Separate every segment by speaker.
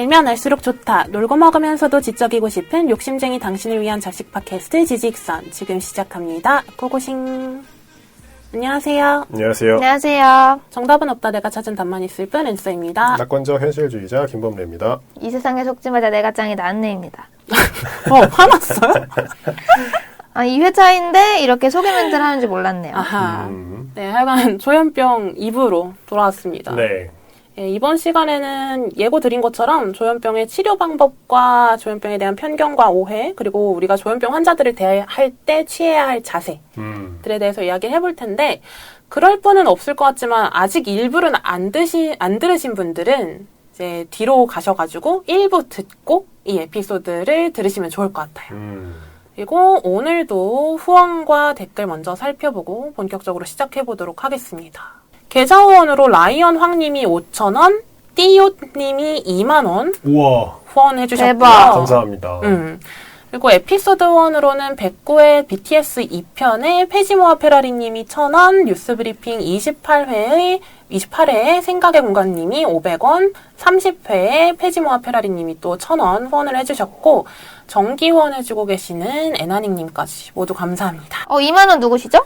Speaker 1: 알면 알수록 좋다. 놀고 먹으면서도 지적이고 싶은 욕심쟁이 당신을 위한 자식 팟캐스트 지직선 지금 시작합니다. 고고싱. 안녕하세요.
Speaker 2: 안녕하세요.
Speaker 3: 안녕하세요.
Speaker 1: 정답은 없다 내가 찾은 답만 있을 뿐 엔서입니다.
Speaker 2: 낙관적 현실주의자 김범래입니다.
Speaker 3: 이 세상에 속지마자 내가 짱이다 안내입니다.
Speaker 1: 화났어요?
Speaker 3: 아, 이 회차인데 이렇게 소개 멘트를 하는지 몰랐네요.
Speaker 1: 아하. 네, 하여간 조현병 2부로 돌아왔습니다.
Speaker 2: 네.
Speaker 1: 네, 이번 시간에는 예고 드린 것처럼 조현병의 치료 방법과 조현병에 대한 편견과 오해, 그리고 우리가 조현병 환자들을 대할 때 취해야 할 자세들에 대해서 이야기를 해볼 텐데, 그럴 분은 없을 것 같지만 아직 일부는 안 들으신 분들은 이제 뒤로 가셔가지고 1부 듣고 이 에피소드를 들으시면 좋을 것 같아요. 그리고 오늘도 후원과 댓글 먼저 살펴보고 본격적으로 시작해보도록 하겠습니다. 계좌 후원으로 라이언 황님이 5,000원, 띠요님이 2만원
Speaker 2: 우와.
Speaker 1: 후원해주셨고요.
Speaker 3: 대박.
Speaker 2: 감사합니다.
Speaker 1: 그리고 에피소드 1으로는 백구의 BTS 2편의 페지모아 페라리님이 1,000원, 뉴스브리핑 28회의 생각의 공간님이 500원, 30회의 페지모아 페라리님이 또 1,000원 후원을 해주셨고, 정기 후원해주고 계시는 에나닝님까지 모두 감사합니다.
Speaker 3: 2만원 누구시죠?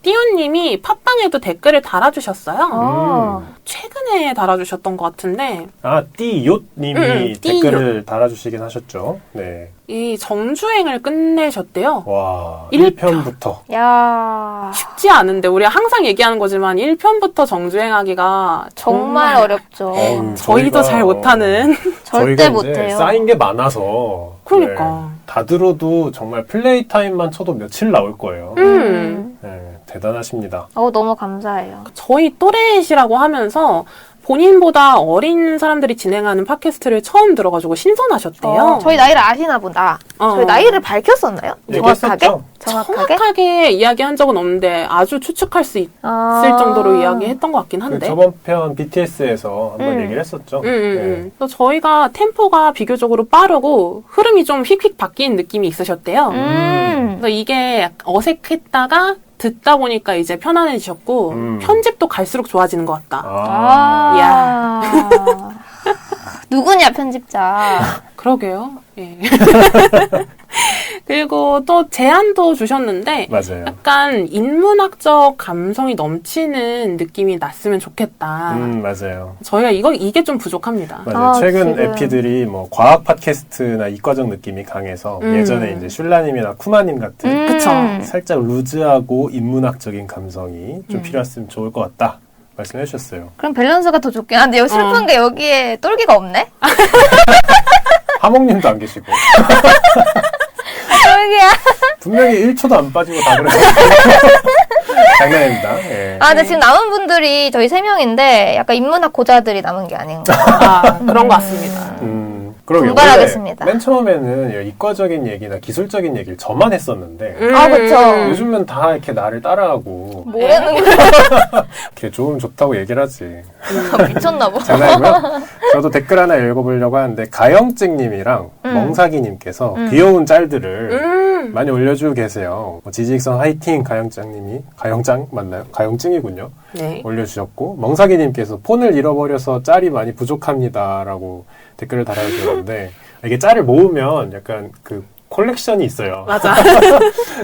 Speaker 1: 띠요님이 팟빵에도 댓글을 달아주셨어요.
Speaker 3: 아.
Speaker 1: 최근에 달아주셨던 것 같은데.
Speaker 2: 아, 띠요님이 댓글을 달아주시긴 하셨죠. 네.
Speaker 1: 이 정주행을 끝내셨대요.
Speaker 2: 와,
Speaker 1: 1편.
Speaker 2: 1편부터.
Speaker 3: 야
Speaker 1: 쉽지 않은데 우리가 항상 얘기하는 거지만 1편부터 정주행하기가
Speaker 3: 정말 어렵죠.
Speaker 1: 저희도 잘 못하는.
Speaker 3: 절대
Speaker 2: 저희가
Speaker 3: 못해요.
Speaker 2: 이제 쌓인 게 많아서.
Speaker 1: 그러니까.
Speaker 2: 네, 다 들어도 정말 플레이 타임만 쳐도 며칠 나올 거예요. 네, 대단하십니다.
Speaker 3: 너무 감사해요.
Speaker 1: 저희 또래시라고 하면서 본인보다 어린 사람들이 진행하는 팟캐스트를 처음 들어가지고 신선하셨대요.
Speaker 3: 저희 나이를 아시나 보다. 저희 나이를 밝혔었나요? 정확하게?
Speaker 2: 얘기했었죠.
Speaker 1: 정확하게 이야기한 적은 없는데 아주 추측할 수 있을 정도로 이야기했던 것 같긴 한데.
Speaker 2: 저번 편 BTS에서 한번 얘기를 했었죠. 네.
Speaker 1: 그래서 저희가 템포가 비교적으로 빠르고 흐름이 좀 휙휙 바뀐 느낌이 있으셨대요. 그래서 이게 어색했다가 듣다 보니까 이제 편안해지셨고 편집도 갈수록 좋아지는 것 같다. 이야.
Speaker 3: 누구냐 편집자.
Speaker 1: 그러게요. 예. 그리고 또 제안도 주셨는데
Speaker 2: 맞아요.
Speaker 1: 약간 인문학적 감성이 넘치는 느낌이 났으면 좋겠다.
Speaker 2: 맞아요.
Speaker 1: 저희가 이게 좀 부족합니다.
Speaker 2: 맞아요. 최근
Speaker 3: 지금.
Speaker 2: 에피들이 뭐 과학 팟캐스트나 이과적 느낌이 강해서 예전에 이제 슐라님이나 쿠마님 같은
Speaker 1: 그쵸.
Speaker 2: 살짝 루즈하고 인문학적인 감성이 좀 필요했으면 좋을 것 같다 말씀해 주셨어요.
Speaker 3: 그럼 밸런스가 더 좋긴 한데 슬픈 게 여기에 똘기가 없네?
Speaker 2: 하몽님도 안 계시고
Speaker 3: 똘기야.
Speaker 2: 분명히 1초도 안 빠지고 다 그랬어요. 장난입니다. 예.
Speaker 3: 근데 지금 남은 분들이 저희 3명인데 약간 인문학 고자들이 남은 게 아닌가.
Speaker 1: 그런 것 같습니다.
Speaker 2: 그러게요.
Speaker 3: 분발하겠습니다.
Speaker 2: 맨 처음에는 이과적인 얘기나 기술적인 얘기를 저만 했었는데
Speaker 3: 그쵸.
Speaker 2: 요즘은 다 이렇게 나를 따라하고
Speaker 3: 뭐라는 거야?
Speaker 2: 이렇게 좋으면 좋다고 얘기를 하지.
Speaker 3: 미쳤나봐.
Speaker 2: 장난이고요. 저도 댓글 하나 읽어보려고 하는데 가영증님이랑 멍사기님께서 귀여운 짤들을 많이 올려주고 계세요. 지직선 화이팅 가영짱님이 가영짱 맞나요? 가영증이군요.
Speaker 1: 네.
Speaker 2: 올려주셨고 멍사기님께서 폰을 잃어버려서 짤이 많이 부족합니다라고 댓글을 달아주셨는데 이게 짤을 모으면 약간 그 콜렉션이 있어요.
Speaker 1: 맞아.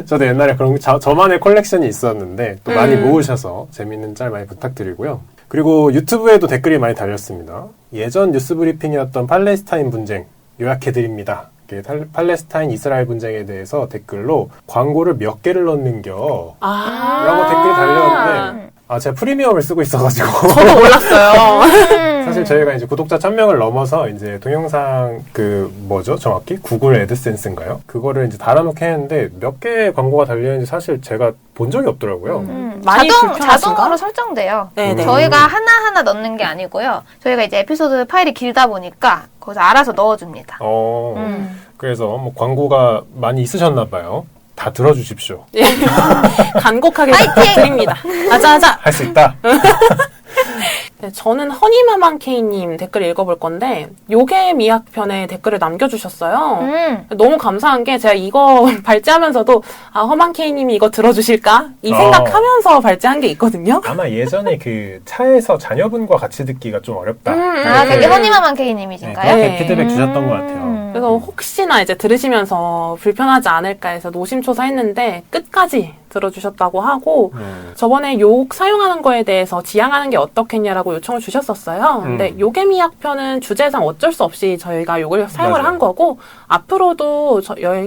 Speaker 2: 저도 옛날에 그런 저만의 콜렉션이 있었는데 또 많이 모으셔서 재밌는 짤 많이 부탁드리고요. 그리고 유튜브에도 댓글이 많이 달렸습니다. 예전 뉴스브리핑이었던 팔레스타인 분쟁 요약해드립니다. 팔레스타인 이스라엘 분쟁에 대해서 댓글로 광고를 몇 개를 넣는겨 라고 댓글이 달렸는데 제가 프리미엄을 쓰고 있어가지고
Speaker 1: 저도 몰랐어요.
Speaker 2: 사실 저희가 이제 구독자 1,000명을 넘어서 이제 동영상 정확히 구글 애드센스인가요? 그거를 이제 달아놓게 했는데 몇 개의 광고가 달려있는지 사실 제가 본 적이 없더라고요.
Speaker 1: 많이 불편하신가?
Speaker 3: 자동으로 설정돼요.
Speaker 1: 네네.
Speaker 3: 저희가 하나하나 넣는 게 아니고요. 저희가 이제 에피소드 파일이 길다 보니까 거기서 알아서 넣어줍니다.
Speaker 2: 그래서 뭐 광고가 많이 있으셨나봐요. 다 들어주십시오.
Speaker 1: 예. 간곡하게 부탁드립니다. 하자.
Speaker 2: 할 수 있다.
Speaker 1: 네, 저는 허니마만케이님 댓글 읽어볼 건데 요괴 미학편에 댓글을 남겨주셨어요. 너무 감사한 게 제가 이거 발제하면서도 허만케이님이 이거 들어주실까? 이 생각하면서 발제한 게 있거든요.
Speaker 2: 아마 예전에 그 차에서 자녀분과 같이 듣기가 좀 어렵다.
Speaker 3: 그게 허니마만케이님이신가요?
Speaker 2: 네, 피드백 주셨던 것 같아요.
Speaker 1: 그래서 혹시나 이제 들으시면서 불편하지 않을까 해서 노심초사했는데 끝까지 들어주셨다고 하고 저번에 욕 사용하는 거에 대해서 지양하는 게 어떻겠냐라고 요청을 주셨었어요. 근데 요괴미학편은 주제상 어쩔 수 없이 저희가 욕을 사용을 한 거고 앞으로도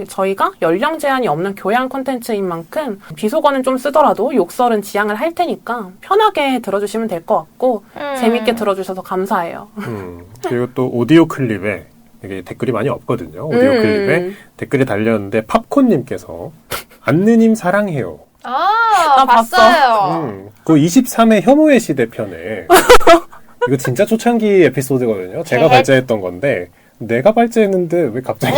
Speaker 1: 저희가 연령 제한이 없는 교양 콘텐츠인 만큼 비속어는 좀 쓰더라도 욕설은 지양을 할 테니까 편하게 들어주시면 될 것 같고 재밌게 들어주셔서 감사해요.
Speaker 2: 그리고 또 오디오 클립에 이게 댓글이 많이 없거든요. 오디오 클립에 댓글이 달렸는데 팝콘님께서 안느님 사랑해요.
Speaker 3: 나
Speaker 1: 봤어요.
Speaker 2: 그 23회 혐오의 시대 편에 이거 진짜 초창기 에피소드거든요. 제가 발제했던 건데 내가 발제했는데 왜 갑자기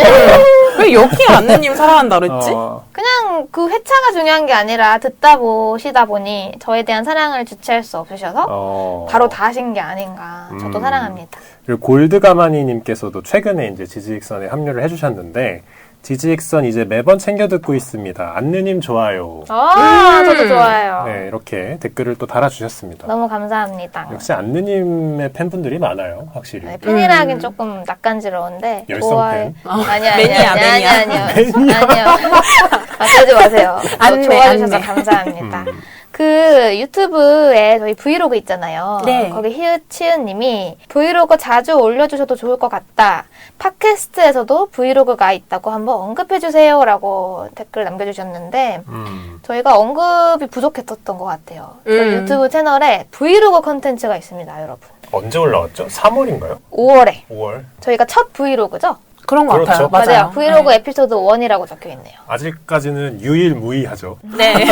Speaker 1: 왜 여기 안느님 사랑한다 그랬지?
Speaker 3: 그냥 그 회차가 중요한 게 아니라 듣다 보시다 보니 저에 대한 사랑을 주체할 수 없으셔서 바로 다 하신 게 아닌가. 저도 사랑합니다.
Speaker 2: 그리고 골드가마니님께서도 최근에 이제 지지익선에 합류를 해주셨는데 지지익선 이제 매번 챙겨 듣고 있습니다. 안느님 좋아요.
Speaker 3: 저도 좋아요.
Speaker 2: 네, 이렇게 댓글을 또 달아주셨습니다.
Speaker 3: 너무 감사합니다.
Speaker 2: 역시 안느님의 팬분들이 많아요, 확실히.
Speaker 3: 네, 팬이라 하긴 조금 낯간지러운데
Speaker 2: 열성 팬?
Speaker 3: 아니요. 하지 마세요. 좋아해주셔서 감사합니다. 그 유튜브에 저희 브이로그 있잖아요.
Speaker 1: 네.
Speaker 3: 거기 히읗치은님이 브이로그 자주 올려주셔도 좋을 것 같다. 팟캐스트에서도 브이로그가 있다고 한번 언급해주세요. 라고 댓글 남겨주셨는데 저희가 언급이 부족했었던 것 같아요. 저희 유튜브 채널에 브이로그 컨텐츠가 있습니다, 여러분.
Speaker 2: 언제 올라왔죠? 3월인가요?
Speaker 3: 5월에.
Speaker 2: 5월?
Speaker 3: 저희가 첫 브이로그죠?
Speaker 1: 그런 것
Speaker 2: 그렇죠.
Speaker 1: 같아요.
Speaker 3: 맞아요. 브이로그 에피소드 1이라고 적혀있네요.
Speaker 2: 아직까지는 유일무이하죠.
Speaker 1: 네.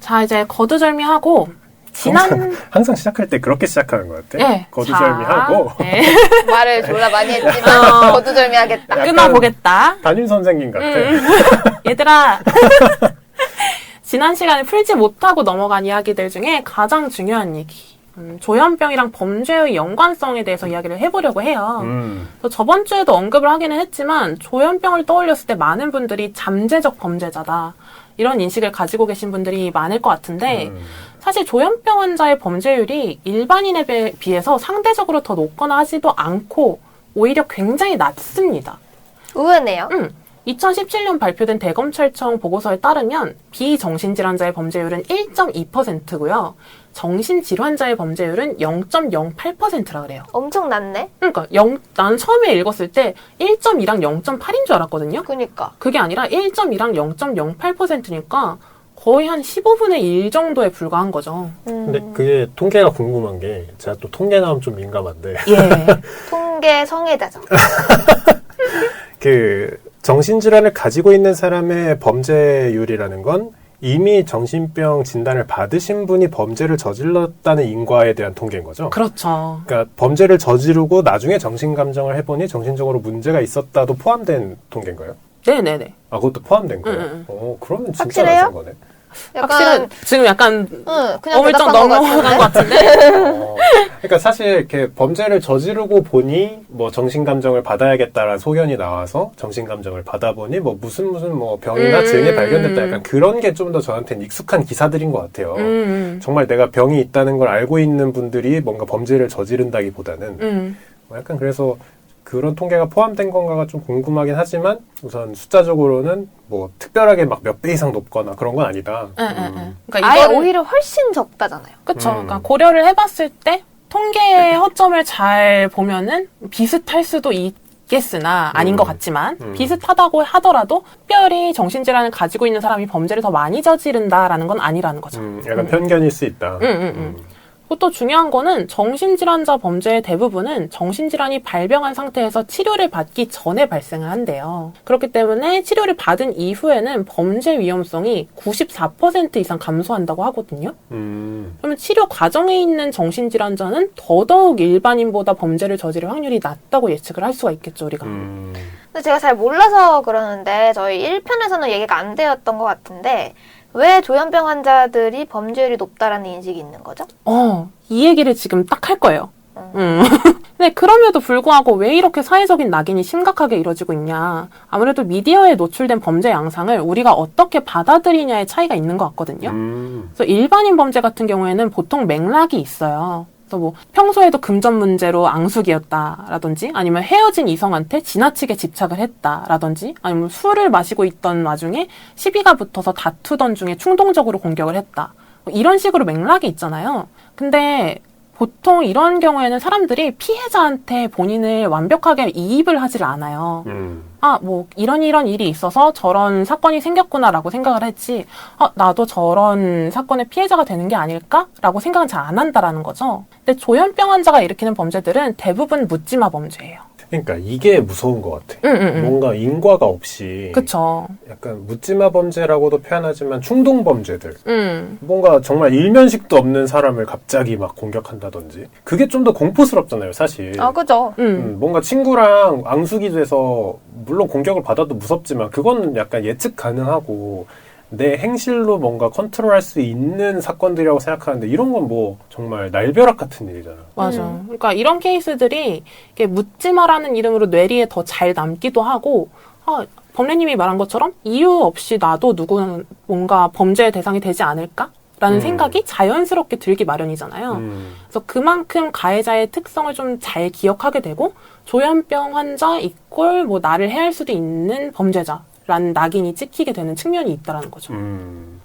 Speaker 1: 자, 이제 거두절미하고
Speaker 2: 항상 시작할 때 그렇게 시작하는 것 같아.
Speaker 1: 네.
Speaker 2: 거두절미하고
Speaker 1: 네.
Speaker 3: 말을 졸라 많이 했지만 거두절미하겠다.
Speaker 1: 끊어보겠다.
Speaker 2: 담임 선생님 같아.
Speaker 1: 얘들아. 지난 시간에 풀지 못하고 넘어간 이야기들 중에 가장 중요한 얘기. 조현병이랑 범죄의 연관성에 대해서 이야기를 해보려고 해요. 저번 주에도 언급을 하기는 했지만 조현병을 떠올렸을 때 많은 분들이 잠재적 범죄자다. 이런 인식을 가지고 계신 분들이 많을 것 같은데 사실 조현병 환자의 범죄율이 일반인에 비해서 상대적으로 더 높거나 하지도 않고 오히려 굉장히 낮습니다.
Speaker 3: 의외네요.
Speaker 1: 2017년 발표된 대검찰청 보고서에 따르면 비정신질환자의 범죄율은 1.2%고요. 정신질환자의 범죄율은 0.08%라 그래요.
Speaker 3: 엄청 낮네?
Speaker 1: 그러니까 난 처음에 읽었을 때 1.2랑 0.8인 줄 알았거든요.
Speaker 3: 그니까.
Speaker 1: 그게 아니라 1.2랑 0.08%니까 거의 한 15분의 1 정도에 불과한 거죠.
Speaker 2: 근데 그게 통계가 궁금한 게 제가 또 통계 나오면 좀 민감한데
Speaker 1: 예.
Speaker 3: 통계 성애자죠.
Speaker 2: 그 정신질환을 가지고 있는 사람의 범죄율이라는 건 이미 정신병 진단을 받으신 분이 범죄를 저질렀다는 인과에 대한 통계인 거죠.
Speaker 1: 그렇죠.
Speaker 2: 그러니까 범죄를 저지르고 나중에 정신감정을 해보니 정신적으로 문제가 있었다도 포함된 통계인가요?
Speaker 1: 네네네.
Speaker 2: 아, 그것도 포함된 거예요? 그러면 진짜
Speaker 3: 확실해요?
Speaker 2: 낮은 거네.
Speaker 1: 확실은 지금 약간
Speaker 3: 그냥
Speaker 1: 어물쩍
Speaker 3: 대답한
Speaker 1: 넘어간 것 같은데.
Speaker 2: 그러니까 사실 이렇게 범죄를 저지르고 보니 뭐 정신감정을 받아야겠다라는 소견이 나와서 정신감정을 받아보니 뭐 무슨 뭐 병이나 증이 발견됐다 약간 그런 게 좀 더 저한테는 익숙한 기사들인 것 같아요. 정말 내가 병이 있다는 걸 알고 있는 분들이 뭔가 범죄를 저지른다기보다는 뭐 약간 그래서 그런 통계가 포함된 건가가 좀 궁금하긴 하지만 우선 숫자적으로는 뭐 특별하게 막 몇 배 이상 높거나 그런 건 아니다.
Speaker 3: 그러니까 아예 오히려 훨씬 적다잖아요.
Speaker 1: 그렇죠. 그러니까 고려를 해봤을 때 통계의 허점을 잘 보면은 비슷할 수도 있겠으나 아닌 것 같지만 비슷하다고 하더라도 특별히 정신질환을 가지고 있는 사람이 범죄를 더 많이 저지른다라는 건 아니라는 거죠.
Speaker 2: 약간 편견일 수 있다.
Speaker 1: 또 중요한 거는 정신질환자 범죄의 대부분은 정신질환이 발병한 상태에서 치료를 받기 전에 발생을 한대요. 그렇기 때문에 치료를 받은 이후에는 범죄 위험성이 94% 이상 감소한다고 하거든요. 그러면 치료 과정에 있는 정신질환자는 더더욱 일반인보다 범죄를 저지를 확률이 낮다고 예측을 할 수가 있겠죠, 우리가.
Speaker 3: 근데 제가 잘 몰라서 그러는데 저희 1편에서는 얘기가 안 되었던 것 같은데 왜 조현병 환자들이 범죄율이 높다라는 인식이 있는 거죠?
Speaker 1: 이 얘기를 지금 딱 할 거예요. 근데 그럼에도 불구하고 왜 이렇게 사회적인 낙인이 심각하게 이뤄지고 있냐. 아무래도 미디어에 노출된 범죄 양상을 우리가 어떻게 받아들이냐의 차이가 있는 것 같거든요. 그래서 일반인 범죄 같은 경우에는 보통 맥락이 있어요. 그래서 뭐 평소에도 금전 문제로 앙숙이었다라든지 아니면 헤어진 이성한테 지나치게 집착을 했다라든지 아니면 술을 마시고 있던 와중에 시비가 붙어서 다투던 중에 충동적으로 공격을 했다. 이런 식으로 맥락이 있잖아요. 근데 보통 이런 경우에는 사람들이 피해자한테 본인을 완벽하게 이입을 하질 않아요. 뭐 이런 일이 있어서 저런 사건이 생겼구나라고 생각을 했지, 나도 저런 사건의 피해자가 되는 게 아닐까라고 생각은 잘 안 한다라는 거죠. 근데 조현병 환자가 일으키는 범죄들은 대부분 묻지마 범죄예요.
Speaker 2: 그러니까 이게 무서운 것 같아. 뭔가 인과가 없이
Speaker 1: 그쵸.
Speaker 2: 약간 묻지마 범죄라고도 표현하지만 충동 범죄들. 뭔가 정말 일면식도 없는 사람을 갑자기 막 공격한다든지. 그게 좀 더 공포스럽잖아요, 사실.
Speaker 3: 그죠.
Speaker 2: 뭔가 친구랑 앙숙이 돼서 물론 공격을 받아도 무섭지만 그건 약간 예측 가능하고 내 행실로 뭔가 컨트롤할 수 있는 사건들이라고 생각하는데 이런 건 뭐 정말 날벼락 같은 일이잖아.
Speaker 1: 맞아. 그러니까 이런 케이스들이 이렇게 묻지마라는 이름으로 뇌리에 더 잘 남기도 하고, 범례님이 말한 것처럼 이유 없이 나도 누구는 뭔가 범죄의 대상이 되지 않을까라는 생각이 자연스럽게 들기 마련이잖아요. 그래서 그만큼 가해자의 특성을 좀 잘 기억하게 되고 조현병 환자 이꼴 뭐 나를 해할 수도 있는 범죄자 라는 낙인이 찍히게 되는 측면이 있다라는 거죠.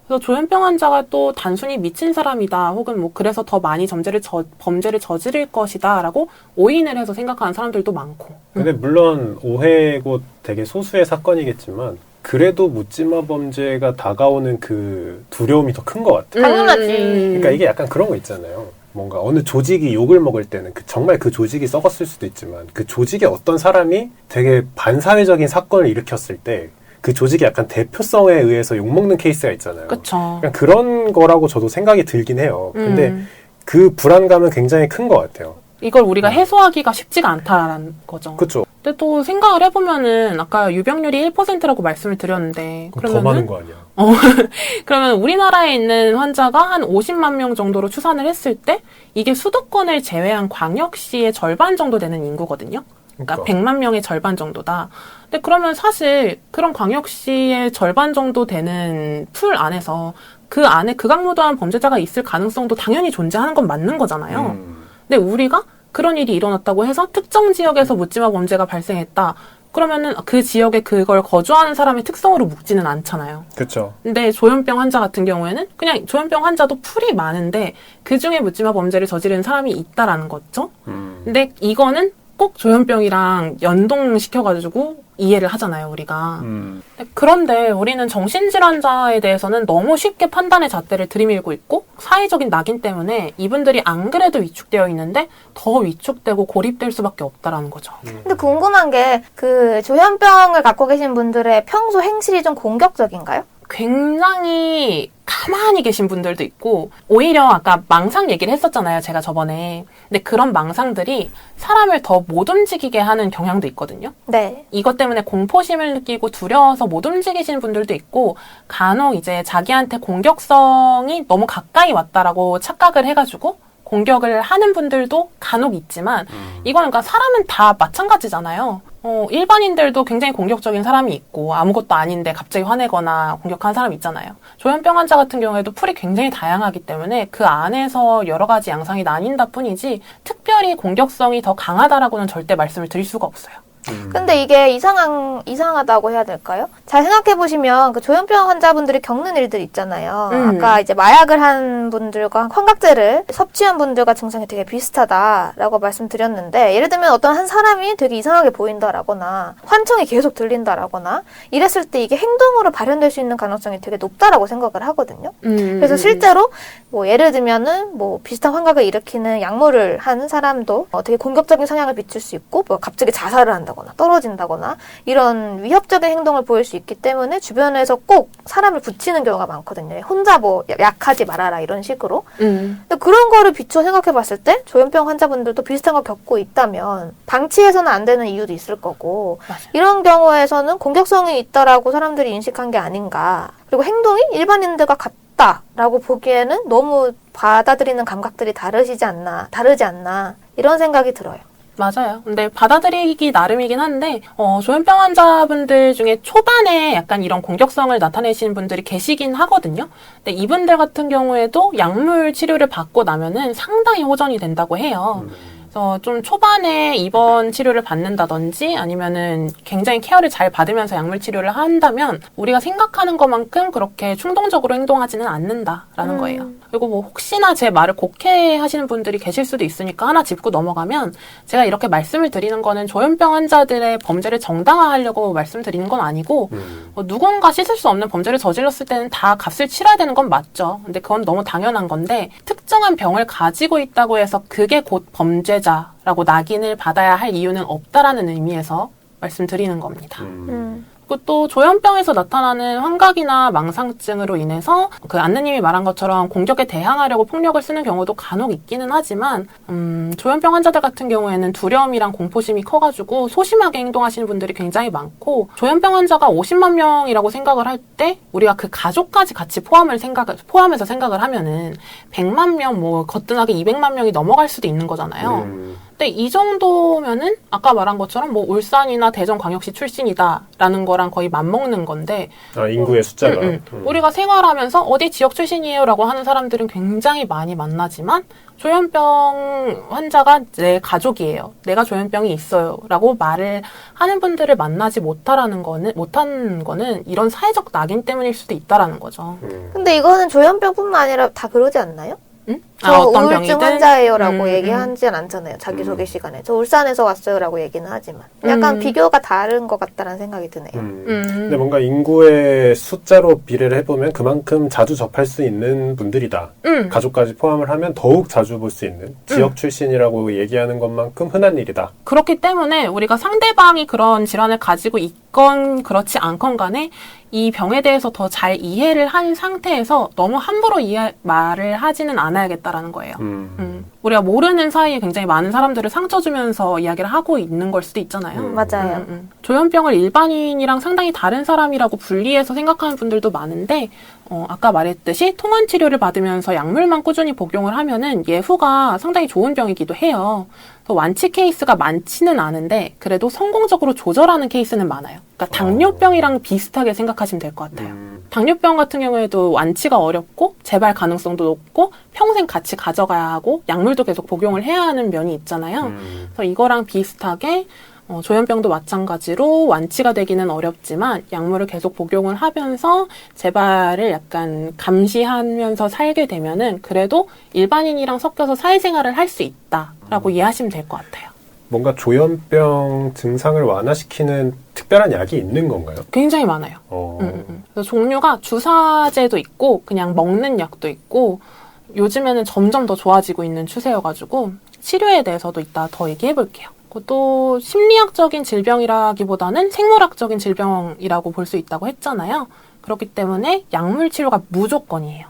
Speaker 1: 그래서 조현병 환자가 또 단순히 미친 사람이다 혹은 뭐 그래서 더 많이 범죄를 저지를 것이다라고 오인을 해서 생각하는 사람들도 많고.
Speaker 2: 근데 물론 오해고 되게 소수의 사건이겠지만 그래도 묻지마 범죄가 다가오는 그 두려움이 더 큰 것 같아.
Speaker 3: 당연하지.
Speaker 2: 그러니까 이게 약간 그런 거 있잖아요. 뭔가 어느 조직이 욕을 먹을 때는 정말 그 조직이 썩었을 수도 있지만 그 조직의 어떤 사람이 되게 반사회적인 사건을 일으켰을 때 그 조직이 약간 대표성에 의해서 욕먹는 케이스가 있잖아요.
Speaker 1: 그쵸.
Speaker 2: 그냥 그런 거라고 저도 생각이 들긴 해요. 근데 그 불안감은 굉장히 큰 것 같아요.
Speaker 1: 이걸 우리가 해소하기가 쉽지가 않다라는 거죠.
Speaker 2: 그렇죠.
Speaker 1: 근데 또 생각을 해보면은 아까 유병률이 1%라고 말씀을 드렸는데
Speaker 2: 더 많은 거 아니야?
Speaker 1: 그러면 우리나라에 있는 환자가 한 50만 명 정도로 추산을 했을 때 이게 수도권을 제외한 광역시의 절반 정도 되는 인구거든요. 그러니까 100만 명의 절반 정도다. 근데 그러면 사실 그런 광역시의 절반 정도 되는 풀 안에서 그 안에 극악무도한 범죄자가 있을 가능성도 당연히 존재하는 건 맞는 거잖아요. 근데 우리가 그런 일이 일어났다고 해서 특정 지역에서 묻지마 범죄가 발생했다. 그러면은 그 지역에 그걸 거주하는 사람의 특성으로 묶지는 않잖아요.
Speaker 2: 그렇죠.
Speaker 1: 근데 조현병 환자 같은 경우에는 그냥 조현병 환자도 풀이 많은데 그 중에 묻지마 범죄를 저지르는 사람이 있다라는 거죠. 근데 이거는 꼭 조현병이랑 연동시켜가지고 이해를 하잖아요, 우리가. 그런데 우리는 정신질환자에 대해서는 너무 쉽게 판단의 잣대를 들이밀고 있고 사회적인 낙인 때문에 이분들이 안 그래도 위축되어 있는데 더 위축되고 고립될 수밖에 없다라는 거죠.
Speaker 3: 근데 궁금한 게 그 조현병을 갖고 계신 분들의 평소 행실이 좀 공격적인가요?
Speaker 1: 굉장히 가만히 계신 분들도 있고 오히려 아까 망상 얘기를 했었잖아요, 제가 저번에. 근데 그런 망상들이 사람을 더 못 움직이게 하는 경향도 있거든요.
Speaker 3: 네.
Speaker 1: 이것 때문에 공포심을 느끼고 두려워서 못 움직이시는 분들도 있고 간혹 이제 자기한테 공격성이 너무 가까이 왔다라고 착각을 해가지고 공격을 하는 분들도 간혹 있지만 이거는 그러니까 사람은 다 마찬가지잖아요. 일반인들도 굉장히 공격적인 사람이 있고 아무것도 아닌데 갑자기 화내거나 공격하는 사람이 있잖아요. 조현병 환자 같은 경우에도 풀이 굉장히 다양하기 때문에 그 안에서 여러 가지 양상이 나뉜다 뿐이지 특별히 공격성이 더 강하다라고는 절대 말씀을 드릴 수가 없어요.
Speaker 3: 근데 이게 이상하다고 해야 될까요? 잘 생각해보시면 그 조현병 환자분들이 겪는 일들 있잖아요. 아까 이제 마약을 한 분들과 환각제를 섭취한 분들과 증상이 되게 비슷하다라고 말씀드렸는데 예를 들면 어떤 한 사람이 되게 이상하게 보인다라거나 환청이 계속 들린다라거나 이랬을 때 이게 행동으로 발현될 수 있는 가능성이 되게 높다라고 생각을 하거든요. 그래서 실제로 뭐 예를 들면은 뭐 비슷한 환각을 일으키는 약물을 한 사람도 되게 공격적인 성향을 비출 수 있고 뭐 갑자기 자살을 한다고 나빠진다거나 떨어진다거나 이런 위협적인 행동을 보일 수 있기 때문에 주변에서 꼭 사람을 붙이는 경우가 많거든요. 혼자 뭐 약하지 말아라 이런 식으로. 근데 그런 거를 비추어 생각해 봤을 때 조현병 환자분들도 비슷한 걸 겪고 있다면 방치해서는 안 되는 이유도 있을 거고
Speaker 1: 맞아요.
Speaker 3: 이런 경우에서는 공격성이 있다라고 사람들이 인식한 게 아닌가. 그리고 행동이 일반인들과 같다라고 보기에는 너무 받아들이는 감각들이 다르지 않나 이런 생각이 들어요.
Speaker 1: 맞아요. 근데 받아들이기 나름이긴 한데 조현병 환자분들 중에 초반에 약간 이런 공격성을 나타내시는 분들이 계시긴 하거든요. 근데 이분들 같은 경우에도 약물 치료를 받고 나면은 상당히 호전이 된다고 해요. 그래서 좀 초반에 입원 치료를 받는다든지 아니면은 굉장히 케어를 잘 받으면서 약물 치료를 한다면 우리가 생각하는 것만큼 그렇게 충동적으로 행동하지는 않는다라는 거예요. 그리고 뭐 혹시나 제 말을 곡해하시는 분들이 계실 수도 있으니까 하나 짚고 넘어가면 제가 이렇게 말씀을 드리는 거는 조현병 환자들의 범죄를 정당화하려고 말씀드리는 건 아니고 누군가 씻을 수 없는 범죄를 저질렀을 때는 다 값을 치러야 되는 건 맞죠. 근데 그건 너무 당연한 건데 특정한 병을 가지고 있다고 해서 그게 곧 범죄자라고 낙인을 받아야 할 이유는 없다라는 의미에서 말씀드리는 겁니다. 그리고 또 조현병에서 나타나는 환각이나 망상증으로 인해서 그 안느님이 말한 것처럼 공격에 대항하려고 폭력을 쓰는 경우도 간혹 있기는 하지만 조현병 환자들 같은 경우에는 두려움이랑 공포심이 커가지고 소심하게 행동하시는 분들이 굉장히 많고 조현병 환자가 50만 명이라고 생각을 할 때 우리가 그 가족까지 같이 포함해서 생각을 하면은 100만 명, 뭐 거뜬하게 200만 명이 넘어갈 수도 있는 거잖아요. 근데 이 정도면은 아까 말한 것처럼 뭐 울산이나 대전광역시 출신이다라는 거랑 거의 맞먹는 건데
Speaker 2: 인구의 숫자가
Speaker 1: 우리가 생활하면서 어디 지역 출신이에요라고 하는 사람들은 굉장히 많이 만나지만 조현병 환자가 내 가족이에요. 내가 조현병이 있어요. 라고 말을 하는 분들을 만나지 못하는 거는 이런 사회적 낙인 때문일 수도 있다라는 거죠.
Speaker 3: 근데 이거는 조현병뿐만 아니라 다 그러지 않나요?
Speaker 1: 응?
Speaker 3: 저
Speaker 1: 어떤
Speaker 3: 우울증
Speaker 1: 병이든?
Speaker 3: 환자예요라고 얘기하진 않잖아요. 자기소개 시간에. 저 울산에서 왔어요라고 얘기는 하지만. 약간 비교가 다른 것 같다는 생각이 드네요.
Speaker 2: 근데 뭔가 인구의 숫자로 비례를 해보면 그만큼 자주 접할 수 있는 분들이다. 가족까지 포함을 하면 더욱 자주 볼 수 있는 지역 출신이라고 얘기하는 것만큼 흔한 일이다.
Speaker 1: 그렇기 때문에 우리가 상대방이 그런 질환을 가지고 있건 그렇지 않건 간에 이 병에 대해서 더 잘 이해를 한 상태에서 너무 함부로 말을 하지는 않아야겠다라는 거예요. 우리가 모르는 사이에 굉장히 많은 사람들을 상처 주면서 이야기를 하고 있는 걸 수도 있잖아요.
Speaker 3: 맞아요.
Speaker 1: 조현병을 일반인이랑 상당히 다른 사람이라고 분리해서 생각하는 분들도 많은데 아까 말했듯이 통원 치료를 받으면서 약물만 꾸준히 복용을 하면은 예후가 상당히 좋은 병이기도 해요. 완치 케이스가 많지는 않은데 그래도 성공적으로 조절하는 케이스는 많아요. 그러니까 당뇨병이랑 비슷하게 생각하시면 될 것 같아요. 당뇨병 같은 경우에도 완치가 어렵고 재발 가능성도 높고 평생 같이 가져가야 하고 약물도 계속 복용을 해야 하는 면이 있잖아요. 그래서 이거랑 비슷하게 조현병도 마찬가지로 완치가 되기는 어렵지만 약물을 계속 복용을 하면서 재발을 약간 감시하면서 살게 되면은 그래도 일반인이랑 섞여서 사회생활을 할 수 있다라고 이해하시면 될 것 같아요.
Speaker 2: 뭔가 조현병 증상을 완화시키는 특별한 약이 있는 건가요?
Speaker 1: 굉장히 많아요. 그래서 종류가 주사제도 있고 그냥 먹는 약도 있고 요즘에는 점점 더 좋아지고 있는 추세여가지고 치료에 대해서도 이따 더 얘기해볼게요. 또 심리학적인 질병이라기보다는 생물학적인 질병이라고 볼 수 있다고 했잖아요. 그렇기 때문에 약물 치료가 무조건이에요.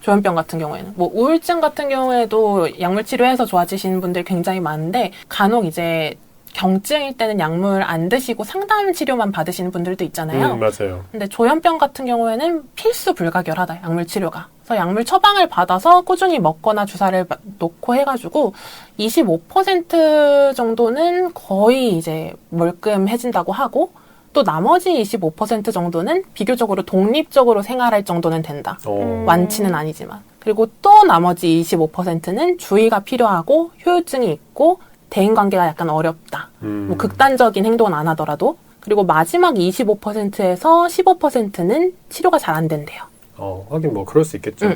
Speaker 1: 조현병 같은 경우에는. 뭐 우울증 같은 경우에도 약물 치료해서 좋아지시는 분들 굉장히 많은데 간혹 이제 경증일 때는 약물 안 드시고 상담 치료만 받으시는 분들도 있잖아요.
Speaker 2: 맞아요.
Speaker 1: 근데 조현병 같은 경우에는 필수 불가결하다, 약물 치료가. 그래서 약물 처방을 받아서 꾸준히 먹거나 주사를 놓고 해가지고 25% 정도는 거의 이제 멀끔해진다고 하고 또 나머지 25% 정도는 비교적으로 독립적으로 생활할 정도는 된다. 완치는 아니지만. 그리고 또 나머지 25%는 주의가 필요하고 효율증이 있고 대인관계가 약간 어렵다. 뭐 극단적인 행동은 안 하더라도. 그리고 마지막 25%에서 15%는 치료가 잘 안 된대요.
Speaker 2: 하긴 뭐 그럴 수 있겠죠.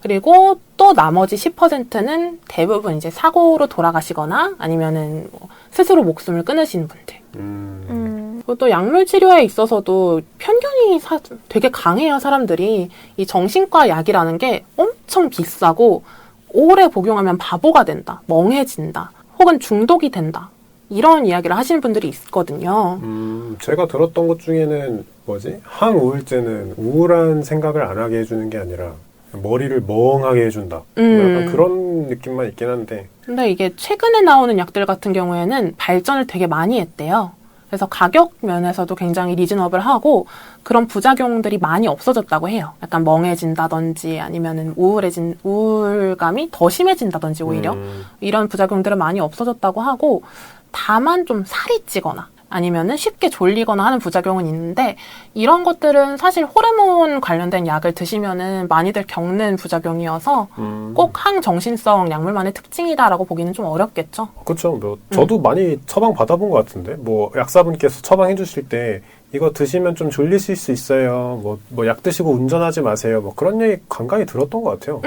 Speaker 1: 그리고 또 나머지 10%는 대부분 이제 사고로 돌아가시거나 아니면은 뭐 스스로 목숨을 끊으시는 분들. 그리고 또 약물 치료에 있어서도 편견이 되게 강해요, 사람들이. 이 정신과 약이라는 게 엄청 비싸고 오래 복용하면 바보가 된다, 멍해진다, 혹은 중독이 된다. 이런 이야기를 하시는 분들이 있거든요.
Speaker 2: 제가 들었던 것 중에는 항우울제는 우울한 생각을 안 하게 해주는 게 아니라 머리를 멍하게 해준다. 뭐 약간 그런 느낌만 있긴 한데.
Speaker 1: 근데 이게 최근에 나오는 약들 같은 경우에는 발전을 되게 많이 했대요. 그래서 가격 면에서도 굉장히 리즈너블하고 그런 부작용들이 많이 없어졌다고 해요. 약간 멍해진다든지 아니면은 우울감이 더 심해진다든지 오히려 이런 부작용들은 많이 없어졌다고 하고 다만 좀 살이 찌거나 아니면은 쉽게 졸리거나 하는 부작용은 있는데 이런 것들은 사실 호르몬 관련된 약을 드시면은 많이들 겪는 부작용이어서 꼭 항정신성 약물만의 특징이다라고 보기는 좀 어렵겠죠.
Speaker 2: 그렇죠. 저도 많이 처방 받아본 것 같은데 약사분께서 처방해 주실 때 이거 드시면 좀 졸리실 수 있어요. 약 드시고 운전하지 마세요. 그런 얘기 간간히 들었던 것 같아요.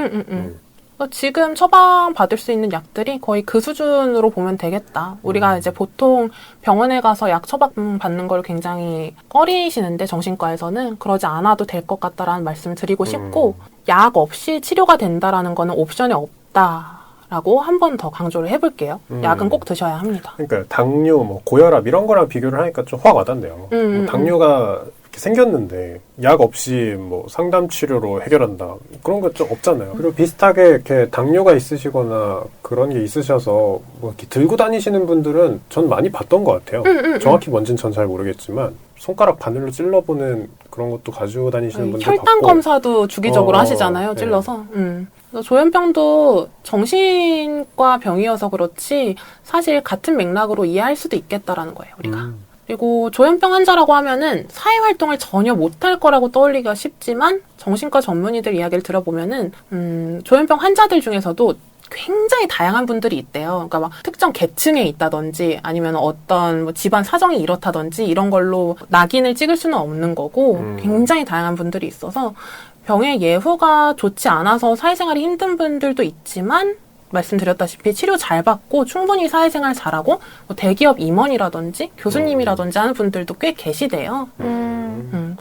Speaker 1: 지금 처방 받을 수 있는 약들이 거의 그 수준으로 보면 되겠다. 우리가 이제 보통 병원에 가서 약 처방 받는 걸 굉장히 꺼리시는데 정신과에서는 그러지 않아도 될 것 같다라는 말씀을 드리고 싶고 약 없이 치료가 된다라는 거는 옵션이 없다라고 한 번 더 강조를 해볼게요. 약은 꼭 드셔야 합니다.
Speaker 2: 그러니까 당뇨, 고혈압 이런 거랑 비교를 하니까 좀 확 와닿네요. 당뇨가 생겼는데 약 없이 상담 치료로 해결한다 그런 거 좀 없잖아요. 그리고 비슷하게 이렇게 당뇨가 있으시거나 그런 게 있으셔서 이렇게 들고 다니시는 분들은 전 많이 봤던 것 같아요. 정확히 뭔지는 전 잘 모르겠지만 손가락 바늘로 찔러보는 그런 것도 가지고 다니시는 분들
Speaker 1: 혈당
Speaker 2: 봤고
Speaker 1: 검사도 주기적으로 하시잖아요. 찔러서. 그래서 조현병도 정신과 병이어서 그렇지 사실 같은 맥락으로 이해할 수도 있겠다라는 거예요. 우리가. 그리고 조현병 환자라고 하면은 사회활동을 전혀 못할 거라고 떠올리기가 쉽지만 정신과 전문의들 이야기를 들어보면은 조현병 환자들 중에서도 굉장히 다양한 분들이 있대요. 그러니까 특정 계층에 있다든지 아니면 어떤 집안 사정이 이렇다든지 이런 걸로 낙인을 찍을 수는 없는 거고 굉장히 다양한 분들이 있어서 병의 예후가 좋지 않아서 사회생활이 힘든 분들도 있지만 말씀드렸다시피 치료 잘 받고 충분히 사회생활 잘하고 대기업 임원이라든지 교수님이라든지 하는 분들도 꽤 계시대요.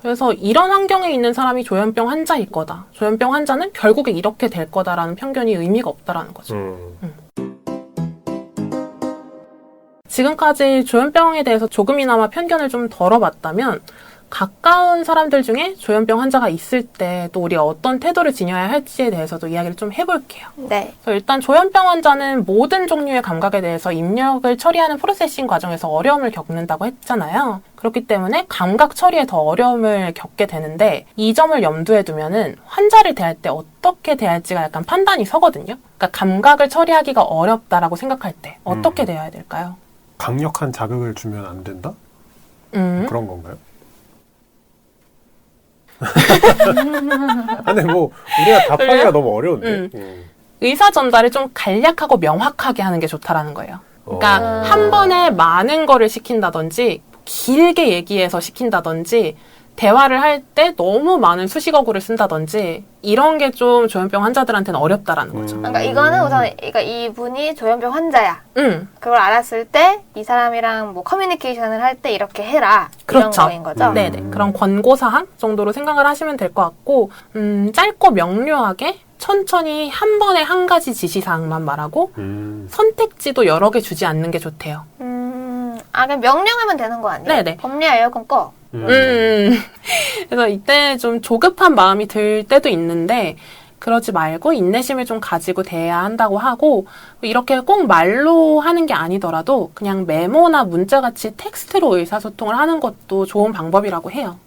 Speaker 1: 그래서 이런 환경에 있는 사람이 조현병 환자일 거다. 조현병 환자는 결국에 이렇게 될 거다라는 편견이 의미가 없다라는 거죠. 지금까지 조현병에 대해서 조금이나마 편견을 좀 덜어봤다면 가까운 사람들 중에 조현병 환자가 있을 때 또 우리가 어떤 태도를 지녀야 할지에 대해서도 이야기를 좀 해볼게요.
Speaker 3: 네.
Speaker 1: 그래서 일단 조현병 환자는 모든 종류의 감각에 대해서 입력을 처리하는 프로세싱 과정에서 어려움을 겪는다고 했잖아요. 그렇기 때문에 감각 처리에 더 어려움을 겪게 되는데 이 점을 염두에 두면은 환자를 대할 때 어떻게 대할지가 약간 판단이 서거든요. 그러니까 감각을 처리하기가 어렵다라고 생각할 때 어떻게 대해야 될까요?
Speaker 2: 강력한 자극을 주면 안 된다? 그런 건가요? 근데 우리가 답하기가 너무 어려운데.
Speaker 1: 의사 전달을 좀 간략하고 명확하게 하는 게 좋다라는 거예요. 그러니까 한 번에 많은 거를 시킨다든지 길게 얘기해서 시킨다든지 대화를 할 때 너무 많은 수식어구를 쓴다든지 이런 게 좀 조현병 환자들한테는 어렵다라는 거죠.
Speaker 3: 그러니까 이거는 우선 이분이 조현병 환자야. 그걸 알았을 때 이 사람이랑 커뮤니케이션을 할 때 이렇게 해라.
Speaker 1: 그렇죠.
Speaker 3: 이런 거인 거죠.
Speaker 1: 네네. 그런 권고사항 정도로 생각을 하시면 될 것 같고 짧고 명료하게 천천히 한 번에 한 가지 지시사항만 말하고 선택지도 여러 개 주지 않는 게 좋대요.
Speaker 3: 그냥 명령하면 되는 거 아니에요?
Speaker 1: 네네.
Speaker 3: 법리야 에어컨 꺼.
Speaker 1: 그래서 이때 좀 조급한 마음이 들 때도 있는데 그러지 말고 인내심을 좀 가지고 대해야 한다고 하고 이렇게 꼭 말로 하는 게 아니더라도 그냥 메모나 문자같이 텍스트로 의사소통을 하는 것도 좋은 방법이라고 해요.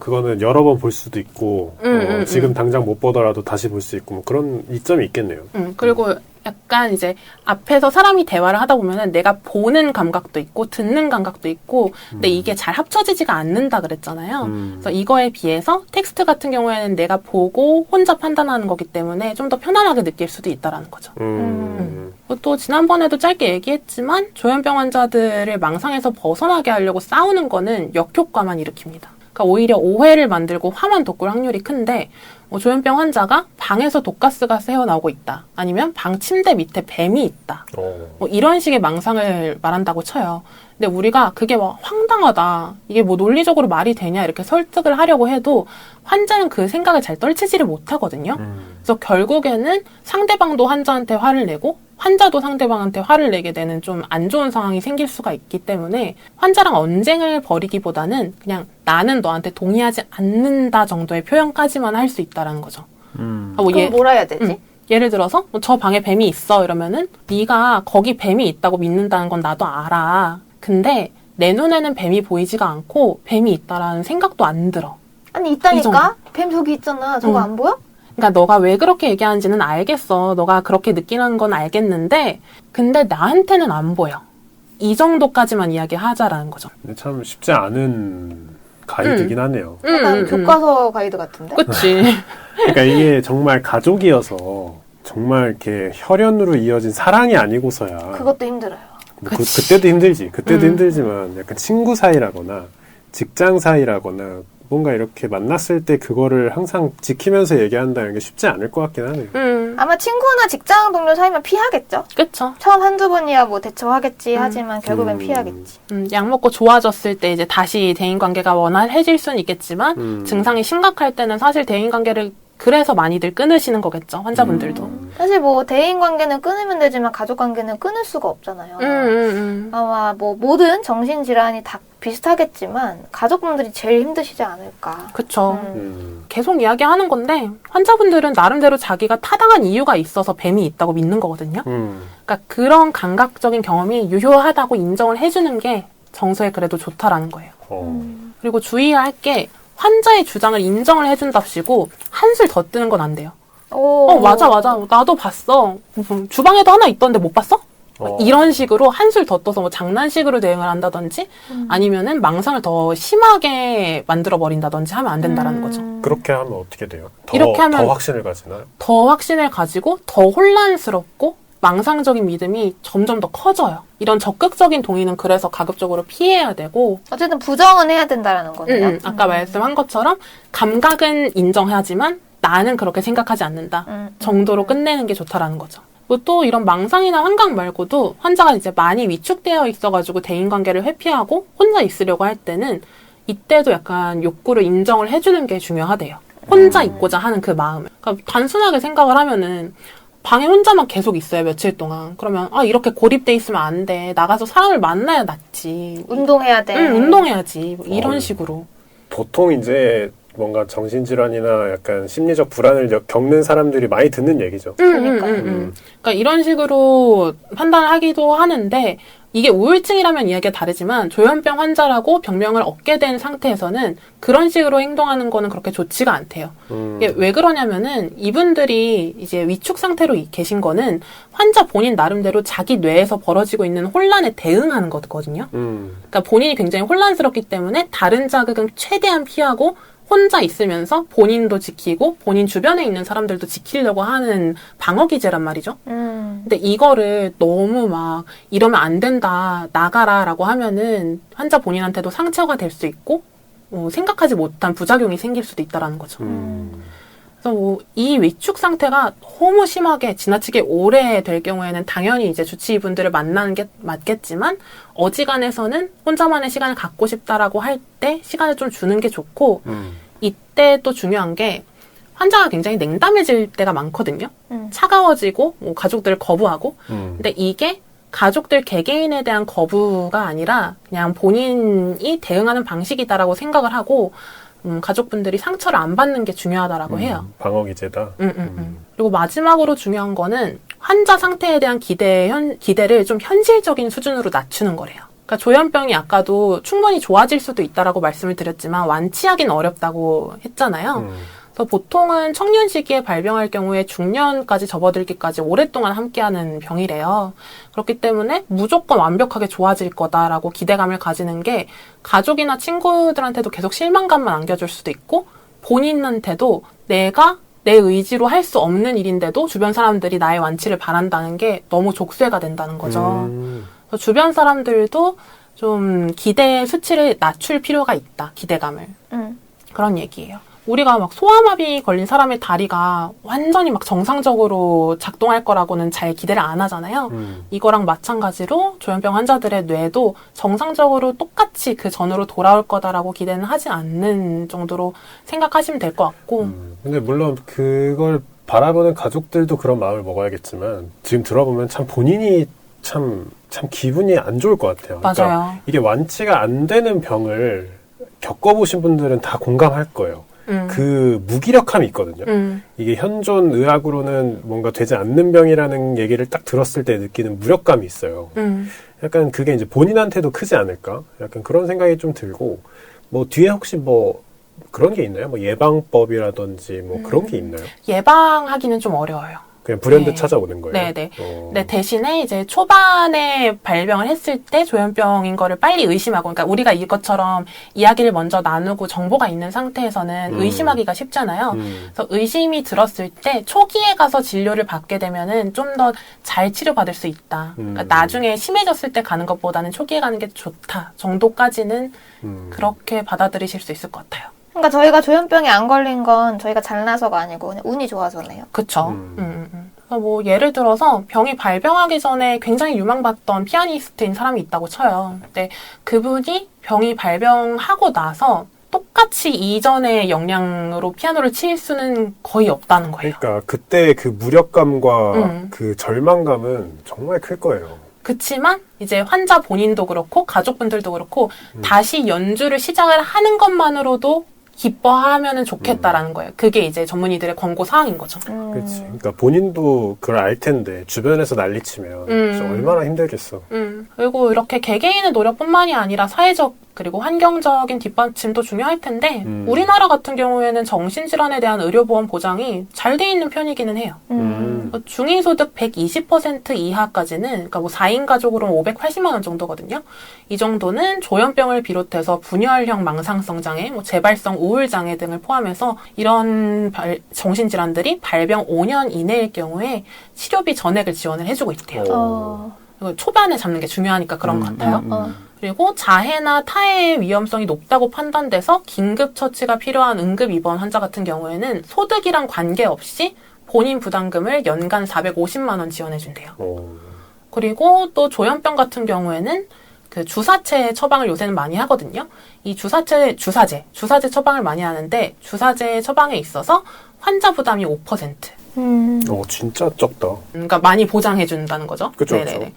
Speaker 2: 그거는 여러 번 볼 수도 있고 지금 당장 못 보더라도 다시 볼 수 있고 그런 이점이 있겠네요.
Speaker 1: 그리고 약간 이제 앞에서 사람이 대화를 하다 보면은 내가 보는 감각도 있고 듣는 감각도 있고 근데 이게 잘 합쳐지지가 않는다 그랬잖아요. 그래서 이거에 비해서 텍스트 같은 경우에는 내가 보고 혼자 판단하는 거기 때문에 좀 더 편안하게 느낄 수도 있다라는 거죠. 또 지난번에도 짧게 얘기했지만 조현병 환자들을 망상에서 벗어나게 하려고 싸우는 거는 역효과만 일으킵니다. 그러니까 오히려 오해를 만들고 화만 돋굴 확률이 큰데 조현병 환자가 방에서 독가스가 새어나오고 있다. 아니면 방 침대 밑에 뱀이 있다. 이런 식의 망상을 말한다고 쳐요. 근데 우리가 그게 황당하다. 이게 논리적으로 말이 되냐 이렇게 설득을 하려고 해도 환자는 그 생각을 잘 떨치지를 못하거든요. 그래서 결국에는 상대방도 환자한테 화를 내고 환자도 상대방한테 화를 내게 되는 좀 안 좋은 상황이 생길 수가 있기 때문에 환자랑 언쟁을 벌이기보다는 그냥 나는 너한테 동의하지 않는다 정도의 표현까지만 할 수 있다라는 거죠.
Speaker 3: 그럼 뭐라 해야 되지?
Speaker 1: 예를 들어서 저 방에 뱀이 있어 이러면은 네가 거기 뱀이 있다고 믿는다는 건 나도 알아. 근데 내 눈에는 뱀이 보이지가 않고 뱀이 있다라는 생각도 안 들어.
Speaker 3: 아니
Speaker 1: 이 정도.
Speaker 3: 있다니까? 뱀 저기 있잖아. 저거 안 보여?
Speaker 1: 그러니까 너가 왜 그렇게 얘기하는지는 알겠어. 너가 그렇게 느끼는 건 알겠는데 근데 나한테는 안 보여. 이 정도까지만 이야기하자라는 거죠.
Speaker 2: 근데 참 쉽지 않은 가이드긴 하네요.
Speaker 3: 약간 교과서 가이드 같은데?
Speaker 1: 그치.
Speaker 2: 그러니까 이게 정말 가족이어서 정말 이렇게 혈연으로 이어진 사랑이 아니고서야
Speaker 3: 그것도 힘들어요.
Speaker 2: 뭐 그때도 힘들지. 그때도 힘들지만 약간 친구 사이라거나 직장 사이라거나 뭔가 이렇게 만났을 때 그거를 항상 지키면서 얘기한다는 게 쉽지 않을 것 같긴 하네요.
Speaker 3: 아마 친구나 직장 동료 사이면 피하겠죠?
Speaker 1: 그쵸.
Speaker 3: 처음 한두 번이야 뭐 대처하겠지 하지만 결국엔 피하겠지.
Speaker 1: 약 먹고 좋아졌을 때 이제 다시 대인관계가 원활해질 수는 있겠지만 증상이 심각할 때는 사실 대인관계를 그래서 많이들 끊으시는 거겠죠. 환자분들도.
Speaker 3: 사실 뭐 대인관계는 끊으면 되지만 가족관계는 끊을 수가 없잖아요. 아마 뭐 모든 정신질환이 다 비슷하겠지만 가족분들이 제일 힘드시지 않을까.
Speaker 1: 그쵸. 계속 이야기하는 건데 환자분들은 나름대로 자기가 타당한 이유가 있어서 뱀이 있다고 믿는 거거든요. 그러니까 그런 감각적인 경험이 유효하다고 인정을 해주는 게 정서에 그래도 좋다라는 거예요. 그리고 주의해야 할 게 환자의 주장을 인정을 해준답시고 한술 더 뜨는 건 안 돼요. 맞아. 나도 봤어. 주방에도 하나 있던데 못 봤어? 이런 식으로 한술 더 떠서 뭐 장난식으로 대응을 한다든지 아니면은 망상을 더 심하게 만들어버린다든지 하면 안 된다라는 거죠.
Speaker 2: 그렇게 하면 어떻게 돼요?
Speaker 1: 이렇게 하면
Speaker 2: 더 확신을 가지나요?
Speaker 1: 더 확신을 가지고 더 혼란스럽고 망상적인 믿음이 점점 더 커져요. 이런 적극적인 동의는 그래서 가급적으로 피해야 되고
Speaker 3: 어쨌든 부정은 해야 된다라는 거네요.
Speaker 1: 아까 말씀한 것처럼 감각은 인정하지만 나는 그렇게 생각하지 않는다 정도로 끝내는 게 좋다라는 거죠. 또 이런 망상이나 환각 말고도 환자가 이제 많이 위축되어 있어가지고 대인관계를 회피하고 혼자 있으려고 할 때는 이때도 약간 욕구를 인정을 해주는 게 중요하대요. 혼자 있고자 하는 그 마음을. 그러니까 단순하게 생각을 하면은 방에 혼자만 계속 있어요, 며칠 동안. 그러면, 이렇게 고립돼 있으면 안 돼. 나가서 사람을 만나야 낫지.
Speaker 3: 운동해야 돼.
Speaker 1: 운동해야지. 뭐 이런 식으로.
Speaker 2: 보통 이제 뭔가 정신질환이나 약간 심리적 불안을 겪는 사람들이 많이 듣는 얘기죠.
Speaker 1: 그러니까 이런 식으로 판단을 하기도 하는데, 이게 우울증이라면 이야기가 다르지만 조현병 환자라고 병명을 얻게 된 상태에서는 그런 식으로 행동하는 거는 그렇게 좋지가 않대요. 이게 왜 그러냐면은 이분들이 이제 위축 상태로 계신 거는 환자 본인 나름대로 자기 뇌에서 벌어지고 있는 혼란에 대응하는 거거든요. 그러니까 본인이 굉장히 혼란스럽기 때문에 다른 자극은 최대한 피하고 혼자 있으면서 본인도 지키고 본인 주변에 있는 사람들도 지키려고 하는 방어 기제란 말이죠. 근데 이거를 너무 막 이러면 안 된다, 나가라 라고 하면은 환자 본인한테도 상처가 될 수 있고 생각하지 못한 부작용이 생길 수도 있다라는 거죠. 그래서 이 위축 상태가 너무 심하게 지나치게 오래 될 경우에는 당연히 이제 주치의분들을 만나는 게 맞겠지만 어지간해서는 혼자만의 시간을 갖고 싶다라고 할 때 시간을 좀 주는 게 좋고 이때 또 중요한 게 환자가 굉장히 냉담해질 때가 많거든요. 차가워지고 가족들을 거부하고 근데 이게 가족들 개개인에 대한 거부가 아니라 그냥 본인이 대응하는 방식이다라고 생각을 하고 가족분들이 상처를 안 받는 게 중요하다라고 해요.
Speaker 2: 방어 기제다.
Speaker 1: 그리고 마지막으로 중요한 거는 환자 상태에 대한 기대를 좀 현실적인 수준으로 낮추는 거래요. 그러니까 조현병이 아까도 충분히 좋아질 수도 있다라고 말씀을 드렸지만 완치하기는 어렵다고 했잖아요. 그래서 보통은 청년 시기에 발병할 경우에 중년까지 접어들기까지 오랫동안 함께하는 병이래요. 그렇기 때문에 무조건 완벽하게 좋아질 거다라고 기대감을 가지는 게 가족이나 친구들한테도 계속 실망감만 안겨줄 수도 있고 본인한테도 내가 내 의지로 할 수 없는 일인데도 주변 사람들이 나의 완치를 바란다는 게 너무 족쇄가 된다는 거죠. 그래서 주변 사람들도 좀 기대의 수치를 낮출 필요가 있다. 기대감을. 그런 얘기예요. 우리가 막 소아마비 걸린 사람의 다리가 완전히 막 정상적으로 작동할 거라고는 잘 기대를 안 하잖아요. 이거랑 마찬가지로 조현병 환자들의 뇌도 정상적으로 똑같이 그 전으로 돌아올 거다라고 기대는 하지 않는 정도로 생각하시면 될 것 같고.
Speaker 2: 근데 물론 그걸 바라보는 가족들도 그런 마음을 먹어야겠지만 지금 들어보면 참 본인이 참 기분이 안 좋을 것 같아요.
Speaker 1: 맞아요.
Speaker 2: 그러니까 이게 완치가 안 되는 병을 겪어보신 분들은 다 공감할 거예요. 그 무기력함이 있거든요. 이게 현존 의학으로는 뭔가 되지 않는 병이라는 얘기를 딱 들었을 때 느끼는 무력감이 있어요. 약간 그게 이제 본인한테도 크지 않을까? 약간 그런 생각이 좀 들고, 뭐 뒤에 혹시 뭐 그런 게 있나요? 뭐 예방법이라든지 뭐 그런 게 있나요?
Speaker 1: 예방하기는 좀 어려워요.
Speaker 2: 그냥 불현듯
Speaker 1: 네.
Speaker 2: 찾아오는 거예요?
Speaker 1: 네네. 네, 대신에 이제 초반에 발병을 했을 때 조현병인 거를 빨리 의심하고, 그러니까 우리가 이것처럼 이야기를 먼저 나누고 정보가 있는 상태에서는 의심하기가 쉽잖아요. 그래서 의심이 들었을 때 초기에 가서 진료를 받게 되면은 좀 더 잘 치료받을 수 있다. 그러니까 나중에 심해졌을 때 가는 것보다는 초기에 가는 게 좋다 정도까지는 그렇게 받아들이실 수 있을 것 같아요.
Speaker 3: 그러니까 저희가 조현병에 안 걸린 건 저희가 잘나서가 아니고 그냥 운이 좋아서네요.
Speaker 1: 그쵸. 그래서 뭐 예를 들어서 병이 발병하기 전에 굉장히 유망받던 피아니스트인 사람이 있다고 쳐요. 근데 그분이 병이 발병하고 나서 똑같이 이전의 역량으로 피아노를 칠 수는 거의 없다는 거예요.
Speaker 2: 그러니까 그때 그 무력감과 그 절망감은 정말 클 거예요.
Speaker 1: 그치만 이제 환자 본인도 그렇고 가족분들도 그렇고 다시 연주를 시작을 하는 것만으로도 기뻐하면은 좋겠다라는 거예요. 그게 이제 전문의들의 권고 사항인 거죠.
Speaker 2: 그렇지. 그러니까 본인도 그걸 알 텐데 주변에서 난리치면 진짜 얼마나 힘들겠어.
Speaker 1: 그리고 이렇게 개개인의 노력뿐만이 아니라 사회적 그리고 환경적인 뒷받침도 중요할 텐데 우리나라 같은 경우에는 정신질환에 대한 의료보험 보장이 잘 돼 있는 편이기는 해요. 중위소득 120% 이하까지는 그러니까 뭐 4인 가족으로는 580만 원 정도거든요. 이 정도는 조현병을 비롯해서 분열형 망상성 장애, 뭐 재발성 우울 장애 등을 포함해서 이런 정신질환들이 발병 5년 이내일 경우에 치료비 전액을 지원을 해주고 있대요. 초반에 잡는 게 중요하니까 그런 것 같아요. 그리고 자해나 타해의 위험성이 높다고 판단돼서 긴급 처치가 필요한 응급 입원 환자 같은 경우에는 소득이랑 관계없이 본인 부담금을 연간 450만 원 지원해준대요. 그리고 또 조현병 같은 경우에는 그 주사체 처방을 요새는 많이 하거든요. 이 주사제 처방을 많이 하는데 주사제 처방에 있어서 환자 부담이 5%.
Speaker 2: 진짜 적다.
Speaker 1: 그러니까 많이 보장해준다는 거죠.
Speaker 2: 그쵸.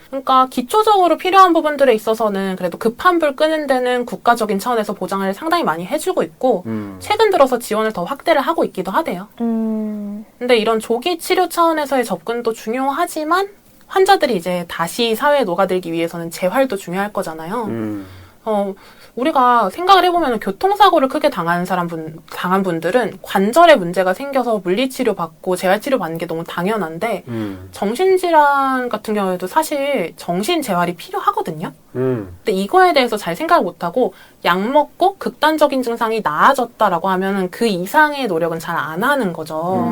Speaker 1: 그러니까 기초적으로 필요한 부분들에 있어서는 그래도 급한 불 끄는 데는 국가적인 차원에서 보장을 상당히 많이 해주고 있고 최근 들어서 지원을 더 확대를 하고 있기도 하대요. 근데 이런 조기 치료 차원에서의 접근도 중요하지만 환자들이 이제 다시 사회에 녹아들기 위해서는 재활도 중요할 거잖아요. 우리가 생각을 해보면 교통사고를 크게 당한 분들은 관절에 문제가 생겨서 물리치료 받고 재활치료 받는 게 너무 당연한데 정신질환 같은 경우에도 사실 정신재활이 필요하거든요. 근데 이거에 대해서 잘 생각을 못하고 약 먹고 극단적인 증상이 나아졌다라고 하면 그 이상의 노력은 잘 안 하는 거죠.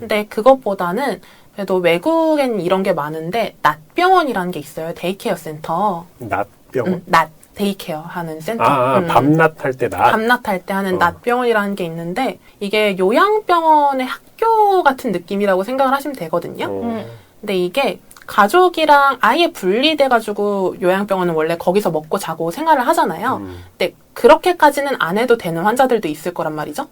Speaker 1: 근데 그것보다는 그래도 외국엔 이런 게 많은데 낫병원이라는 게 있어요. 데이케어 센터.
Speaker 2: 낫병원?
Speaker 1: 데이케어 하는 센터.
Speaker 2: 밤낮 할 때 낫?
Speaker 1: 밤낮 할 때 하는 낫병원이라는 게 있는데 이게 요양병원의 학교 같은 느낌이라고 생각을 하시면 되거든요. 근데 이게 가족이랑 아예 분리돼가지고 요양병원은 원래 거기서 먹고 자고 생활을 하잖아요. 근데 그렇게까지는 안 해도 되는 환자들도 있을 거란 말이죠.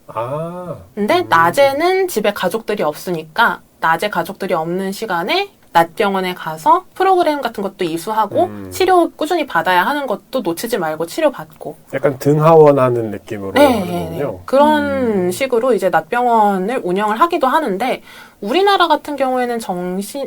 Speaker 1: 근데 낮에는 집에 가족들이 없으니까 낮에 가족들이 없는 시간에 낮병원에 가서 프로그램 같은 것도 이수하고 치료 꾸준히 받아야 하는 것도 놓치지 말고 치료받고.
Speaker 2: 약간 등하원하는 느낌으로 하는군요.
Speaker 1: 그런 식으로 이제 낮병원을 운영을 하기도 하는데 우리나라 같은 경우에는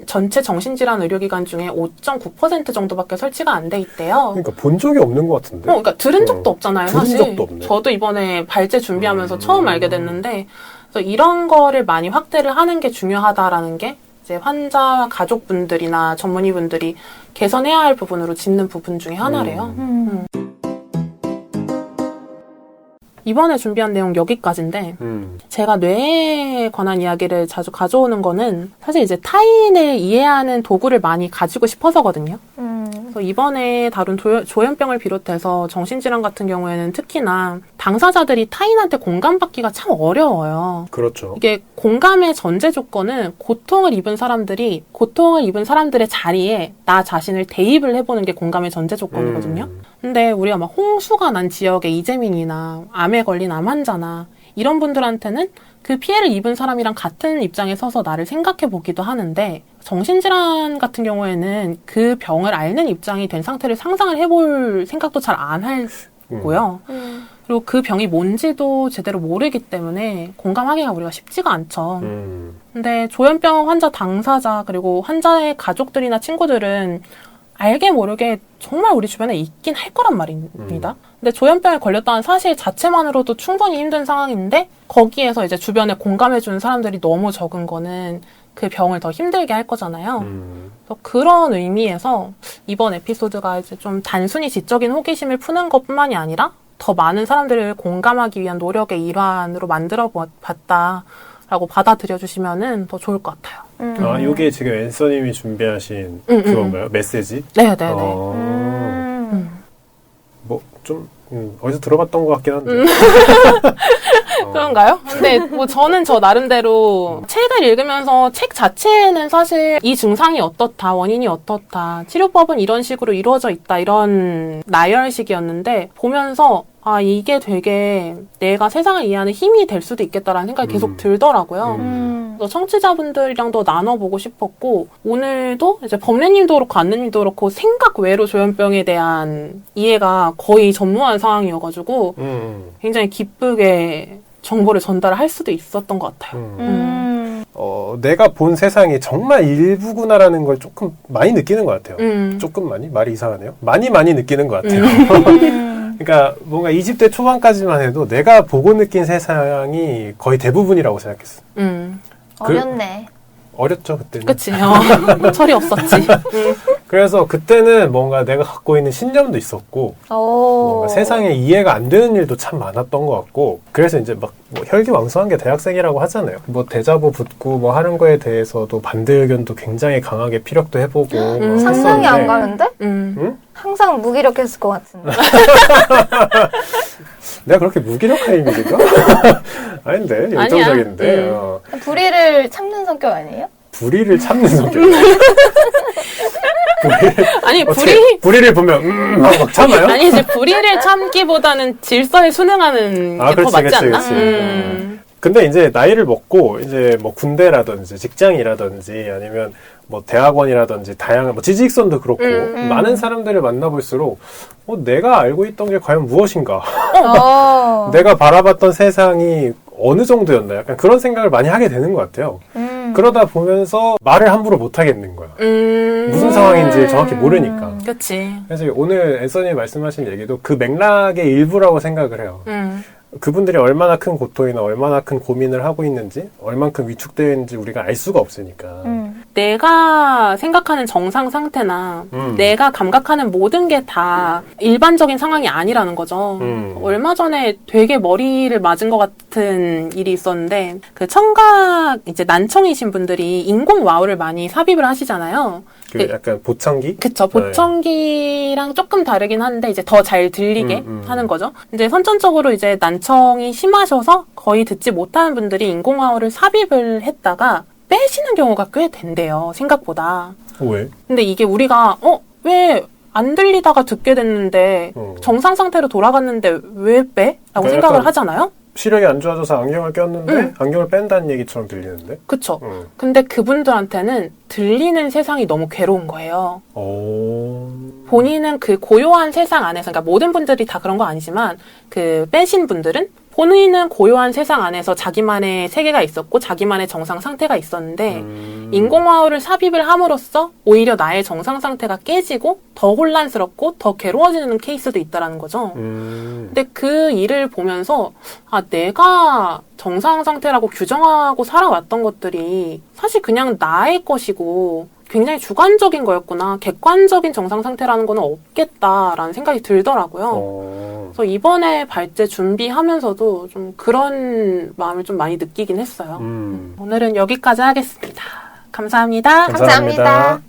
Speaker 1: 전체 정신질환 의료기관 중에 5.9% 정도밖에 설치가 안 돼 있대요.
Speaker 2: 그러니까 본 적이 없는 것 같은데.
Speaker 1: 그러니까 들은 적도 없잖아요, 사실.
Speaker 2: 들은 적도 없네.
Speaker 1: 저도 이번에 발제 준비하면서 처음 알게 됐는데 그래서 이런 거를 많이 확대를 하는 게 중요하다라는 게 이제 환자 가족분들이나 전문의분들이 개선해야 할 부분으로 짚는 부분 중에 하나래요. 이번에 준비한 내용 여기까지인데 제가 뇌에 관한 이야기를 자주 가져오는 거는 사실 이제 타인을 이해하는 도구를 많이 가지고 싶어서거든요. 그래서 이번에 다룬 조현병을 비롯해서 정신질환 같은 경우에는 특히나 당사자들이 타인한테 공감받기가 참 어려워요.
Speaker 2: 그렇죠.
Speaker 1: 이게 공감의 전제 조건은 고통을 입은 사람들의 자리에 나 자신을 대입을 해보는 게 공감의 전제 조건이거든요. 근데 우리가 막 홍수가 난 지역의 이재민이나 암에 걸린 암 환자나 이런 분들한테는 그 피해를 입은 사람이랑 같은 입장에 서서 나를 생각해 보기도 하는데 정신질환 같은 경우에는 그 병을 앓는 입장이 된 상태를 상상을 해볼 생각도 잘 안 하고요. 그리고 그 병이 뭔지도 제대로 모르기 때문에 공감하기가 우리가 쉽지가 않죠. 근데 조현병 환자 당사자 그리고 환자의 가족들이나 친구들은 알게 모르게 정말 우리 주변에 있긴 할 거란 말입니다. 근데 조현병에 걸렸다는 사실 자체만으로도 충분히 힘든 상황인데 거기에서 이제 주변에 공감해주는 사람들이 너무 적은 거는 그 병을 더 힘들게 할 거잖아요. 그래서 그런 의미에서 이번 에피소드가 이제 좀 단순히 지적인 호기심을 푸는 것뿐만이 아니라 더 많은 사람들을 공감하기 위한 노력의 일환으로 만들어 봤다라고 받아들여 주시면은 더 좋을 것 같아요.
Speaker 2: 아, 이게 지금 앤서님이 준비하신 그건가요? 메시지?
Speaker 1: 네네네.
Speaker 2: 뭐, 좀, 어디서 들어봤던 것 같긴 한데.
Speaker 1: 그런가요? 근데 뭐 저는 저 나름대로 책을 읽으면서 책 자체는 사실 이 증상이 어떻다, 원인이 어떻다, 치료법은 이런 식으로 이루어져 있다, 이런 나열식이었는데 보면서 아, 이게 되게 내가 세상을 이해하는 힘이 될 수도 있겠다라는 생각이 계속 들더라고요. 그래서 청취자분들이랑도 나눠보고 싶었고, 오늘도 이제 범래님도 그렇고 안느님도 그렇고 생각 외로 조현병에 대한 이해가 거의 전무한 상황이어가지고, 굉장히 기쁘게 정보를 전달을 할 수도 있었던 것 같아요.
Speaker 2: 내가 본 세상이 정말 일부구나라는 걸 조금 많이 느끼는 것 같아요. 조금 많이? 말이 이상하네요. 많이 느끼는 것 같아요. 그러니까 뭔가 20대 초반까지만 해도 내가 보고 느낀 세상이 거의 대부분이라고 생각했어.
Speaker 3: 어렵네.
Speaker 2: 어렸죠, 그때는.
Speaker 1: 그치. 철이 없었지.
Speaker 2: 그래서 그때는 뭔가 내가 갖고 있는 신념도 있었고, 뭔가 세상에 이해가 안 되는 일도 참 많았던 것 같고, 그래서 이제 막 뭐 혈기왕성한 게 대학생이라고 하잖아요. 뭐 대자보 붙고 뭐 하는 거에 대해서도 반대 의견도 굉장히 강하게 피력도 해보고.
Speaker 3: 상상이 안 가는데?
Speaker 2: 응?
Speaker 3: 항상 무기력했을 것 같은데.
Speaker 2: 내가 그렇게 무기력한 이미지가? 아닌데, 열정적인데.
Speaker 3: 불의를 참는 성격 아니에요?
Speaker 2: 불의를 참는 성격.
Speaker 1: 아니,
Speaker 2: 불의를 보면, 막 참아요?
Speaker 1: 아니, 이제 불의를 참기보다는 질서에 순응하는 게 더 맞지 않나?
Speaker 2: 근데 이제 나이를 먹고, 이제 뭐 군대라든지 직장이라든지 아니면 뭐 대학원이라든지 다양한, 뭐 지식선도 그렇고, 많은 사람들을 만나볼수록, 내가 알고 있던 게 과연 무엇인가? 내가 바라봤던 세상이 어느 정도였나? 약간 그런 생각을 많이 하게 되는 것 같아요. 그러다 보면서 말을 함부로 못 하겠는 거야. 무슨 상황인지 정확히 모르니까.
Speaker 1: 그치.
Speaker 2: 그래서 오늘 앤서님이 말씀하신 얘기도 그 맥락의 일부라고 생각을 해요. 그분들이 얼마나 큰 고통이나 얼마나 큰 고민을 하고 있는지, 얼만큼 위축되어 있는지 우리가 알 수가 없으니까.
Speaker 1: 내가 생각하는 정상 상태나 내가 감각하는 모든 게 다 일반적인 상황이 아니라는 거죠. 얼마 전에 되게 머리를 맞은 것 같은 일이 있었는데, 그 청각 이제 난청이신 분들이 인공 와우를 많이 삽입을 하시잖아요.
Speaker 2: 그 약간 보청기?
Speaker 1: 그쵸. 보청기랑 조금 다르긴 한데 이제 더 잘 들리게 하는 거죠. 이제 선천적으로 이제 난청이 심하셔서 거의 듣지 못하는 분들이 인공와우를 삽입을 했다가 빼시는 경우가 꽤 된대요. 생각보다.
Speaker 2: 왜?
Speaker 1: 근데 이게 우리가 왜 안 들리다가 듣게 됐는데 정상 상태로 돌아갔는데 왜 빼? 라고 생각을 하잖아요.
Speaker 2: 시력이 안 좋아져서 안경을 꼈는데 안경을 뺀다는 얘기처럼 들리는데?
Speaker 1: 그쵸. 근데 그분들한테는 들리는 세상이 너무 괴로운 거예요. 본인은 그 고요한 세상 안에서, 그러니까 모든 분들이 다 그런 거 아니지만 그 빼신 분들은 본인은 고요한 세상 안에서 자기만의 세계가 있었고 자기만의 정상 상태가 있었는데 인공와우를 삽입을 함으로써 오히려 나의 정상 상태가 깨지고 더 혼란스럽고 더 괴로워지는 케이스도 있다라는 거죠. 근데 그 일을 보면서 내가 정상 상태라고 규정하고 살아왔던 것들이 사실 그냥 나의 것이고 굉장히 주관적인 거였구나. 객관적인 정상 상태라는 거는 없겠다라는 생각이 들더라고요. 그래서 이번에 발제 준비하면서도 좀 그런 마음을 좀 많이 느끼긴 했어요. 오늘은 여기까지 하겠습니다. 감사합니다.
Speaker 3: 감사합니다.